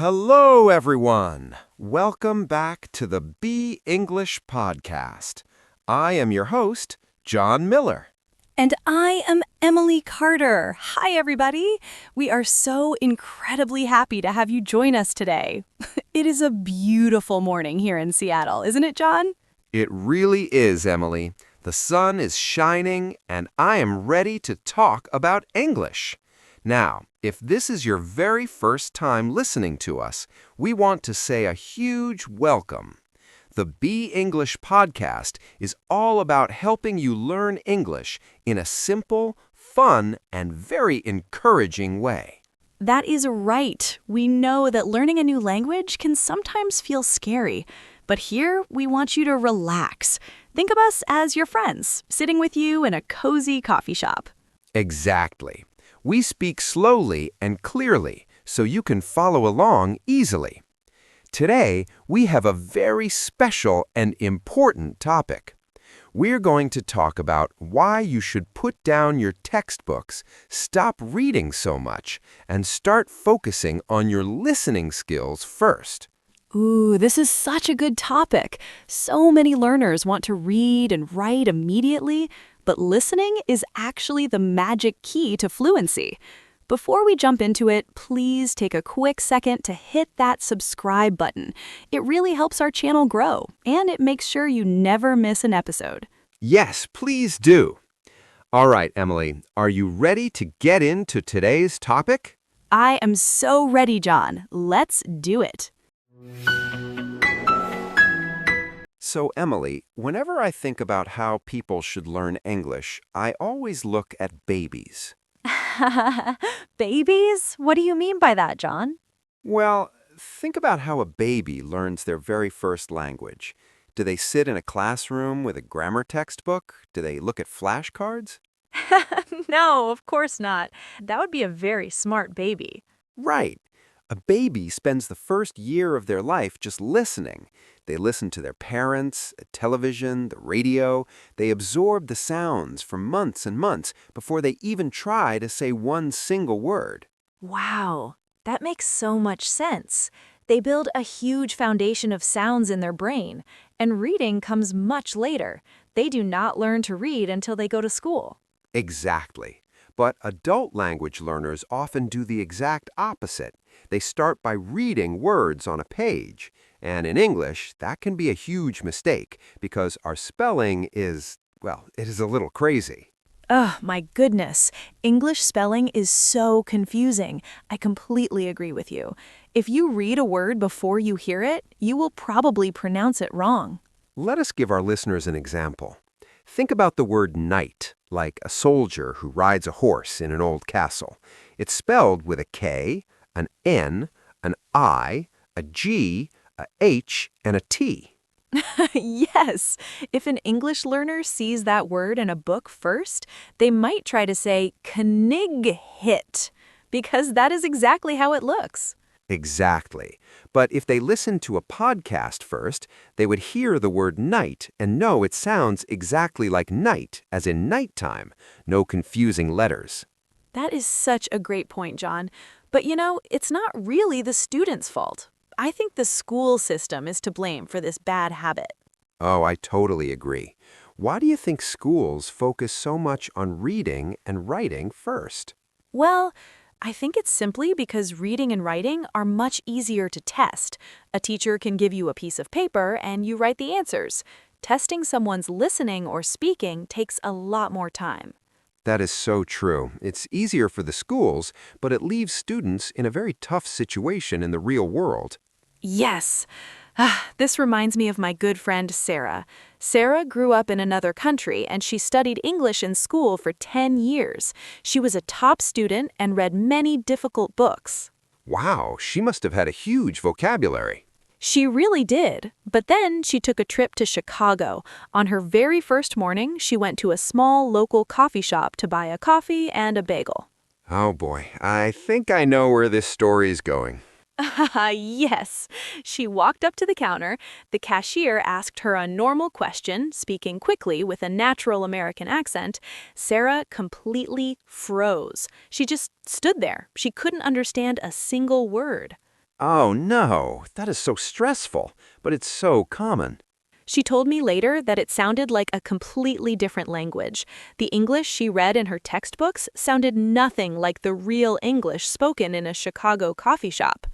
Hello, everyone. Welcome back to the Be English podcast. I am your host, John Miller. And I am Emily Carter. Hi, everybody. We are so incredibly happy to have you join us today. It is a beautiful morning here in Seattle, isn't it, John? It really is, Emily. The sun is shining, and I am ready to talk about English. Now, if this is your very first time listening to us, we want to say a huge welcome. The Be English podcast is all about helping you learn English in a simple, fun, and very encouraging way. That is right. We know that learning a new language can sometimes feel scary, but here we want you to relax. Think of us as your friends, sitting with you in a cozy coffee shop. Exactly. We speak slowly and clearly so you can follow along easily. Today, we have a very special and important topic. We're going to talk about why you should put down your textbooks, stop reading so much, and start focusing on your listening skills first. Ooh, this is such a good topic. So many learners want to read and write immediately, but listening is actually the magic key to fluency. Before we jump into it, please take a quick second to hit that subscribe button. It really helps our channel grow, and it makes sure you never miss an episode. Yes, please do. All right, Emily, are you ready to get into today's topic? I am so ready, John. Let's do it. So, Emily, whenever I think about how people should learn English, I always look at babies. Babies? What do you mean by that, John? Well, think about how a baby learns their very first language. Do they sit in a classroom with a grammar textbook? Do they look at flashcards? No, of course not. That would be a very smart baby. Right. A baby spends the first year of their life just listening. They listen to their parents, television, the radio. They absorb the sounds for months and months before they even try to say one single word. Wow, that makes so much sense. They build a huge foundation of sounds in their brain, and reading comes much later. They do not learn to read until they go to school. Exactly. But adult language learners often do the exact opposite. They start by reading words on a page. And in English, that can be a huge mistake because our spelling is, well, it is a little crazy. Oh, my goodness. English spelling is so confusing. I completely agree with you. If you read a word before you hear it, you will probably pronounce it wrong. Let us give our listeners an example. Think about the word knight, like a soldier who rides a horse in an old castle. It's spelled with a K, an N, an I, a G, a H, and a T. Yes, if an English learner sees that word in a book first, they might try to say knighit, because that is exactly how it looks. Exactly. But if they listen to a podcast first, they would hear the word night and know it sounds exactly like night, as in nighttime. No confusing letters. That is such a great point, John. But it's not really the student's fault. I think the school system is to blame for this bad habit. Oh, I totally agree. Why do you think schools focus so much on reading and writing first? Well, I think it's simply because reading and writing are much easier to test. A teacher can give you a piece of paper and you write the answers. Testing someone's listening or speaking takes a lot more time. That is so true. It's easier for the schools, but it leaves students in a very tough situation in the real world. Yes. This reminds me of my good friend Sarah. Sarah grew up in another country and she studied English in school for 10 years. She was a top student and read many difficult books. Wow, she must have had a huge vocabulary. She really did. But then she took a trip to Chicago. On her very first morning, she went to a small local coffee shop to buy a coffee and a bagel. Oh boy, I think I know where this story is going. Yes. She walked up to the counter. The cashier asked her a normal question, speaking quickly with a natural American accent. Sarah completely froze. She just stood there. She couldn't understand a single word. Oh no, that is so stressful, but it's so common. She told me later that it sounded like a completely different language. The English she read in her textbooks sounded nothing like the real English spoken in a Chicago coffee shop.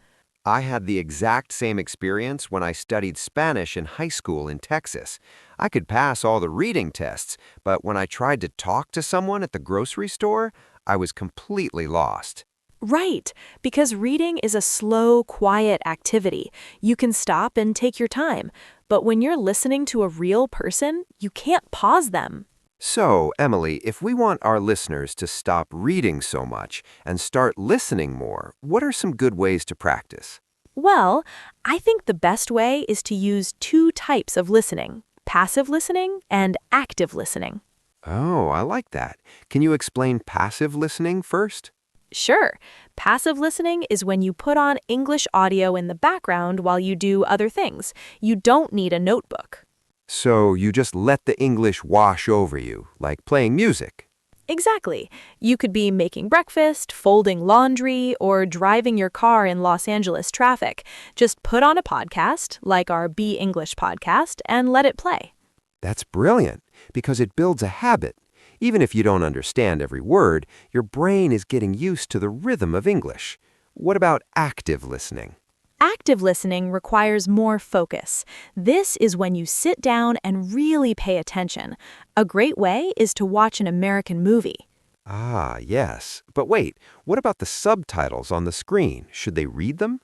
I had the exact same experience when I studied Spanish in high school in Texas. I could pass all the reading tests, but when I tried to talk to someone at the grocery store, I was completely lost. Right, because reading is a slow, quiet activity. You can stop and take your time. But when you're listening to a real person, you can't pause them. So, Emily, if we want our listeners to stop reading so much and start listening more, what are some good ways to practice? Well, I think the best way is to use two types of listening: passive listening and active listening. Oh, I like that. Can you explain passive listening first? Sure, passive listening is when you put on English audio in the background while you do other things. You don't need a notebook. So you just let the English wash over you, like playing music. Exactly. You could be making breakfast, folding laundry, or driving your car in Los Angeles traffic. Just put on a podcast, like our Be English podcast, and let it play. That's brilliant, because it builds a habit. Even if you don't understand every word, your brain is getting used to the rhythm of English. What about active listening? Active listening requires more focus. This is when you sit down and really pay attention. A great way is to watch an American movie. Ah, yes. But wait, what about the subtitles on the screen? Should they read them?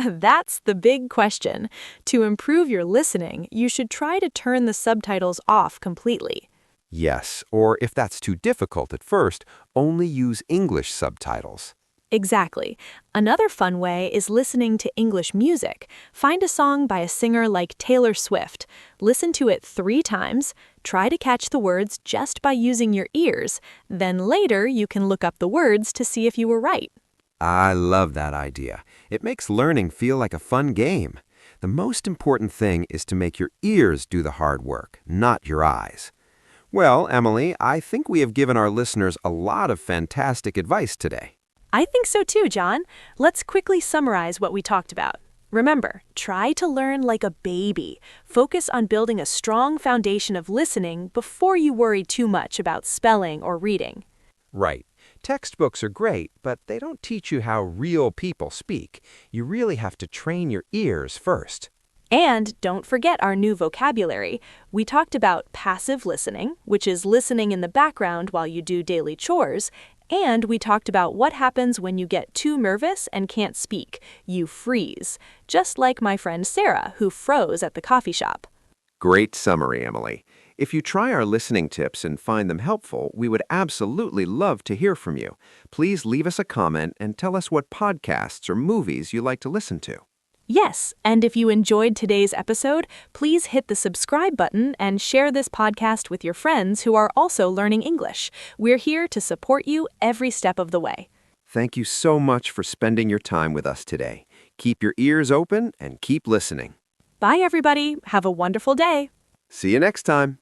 That's the big question. To improve your listening, you should try to turn the subtitles off completely. Yes, or if that's too difficult at first, only use English subtitles. Exactly. Another fun way is listening to English music. Find a song by a singer like Taylor Swift. Listen to it 3 times. Try to catch the words just by using your ears. Then later you can look up the words to see if you were right. I love that idea. It makes learning feel like a fun game. The most important thing is to make your ears do the hard work, not your eyes. Well, Emily, I think we have given our listeners a lot of fantastic advice today. I think so too, John. Let's quickly summarize what we talked about. Remember, try to learn like a baby. Focus on building a strong foundation of listening before you worry too much about spelling or reading. Right. Textbooks are great, but they don't teach you how real people speak. You really have to train your ears first. And don't forget our new vocabulary. We talked about passive listening, which is listening in the background while you do daily chores, and we talked about what happens when you get too nervous and can't speak. You freeze, just like my friend Sarah, who froze at the coffee shop. Great summary, Emily. If you try our listening tips and find them helpful, we would absolutely love to hear from you. Please leave us a comment and tell us what podcasts or movies you like to listen to. Yes, and if you enjoyed today's episode, please hit the subscribe button and share this podcast with your friends who are also learning English. We're here to support you every step of the way. Thank you so much for spending your time with us today. Keep your ears open and keep listening. Bye, everybody. Have a wonderful day. See you next time.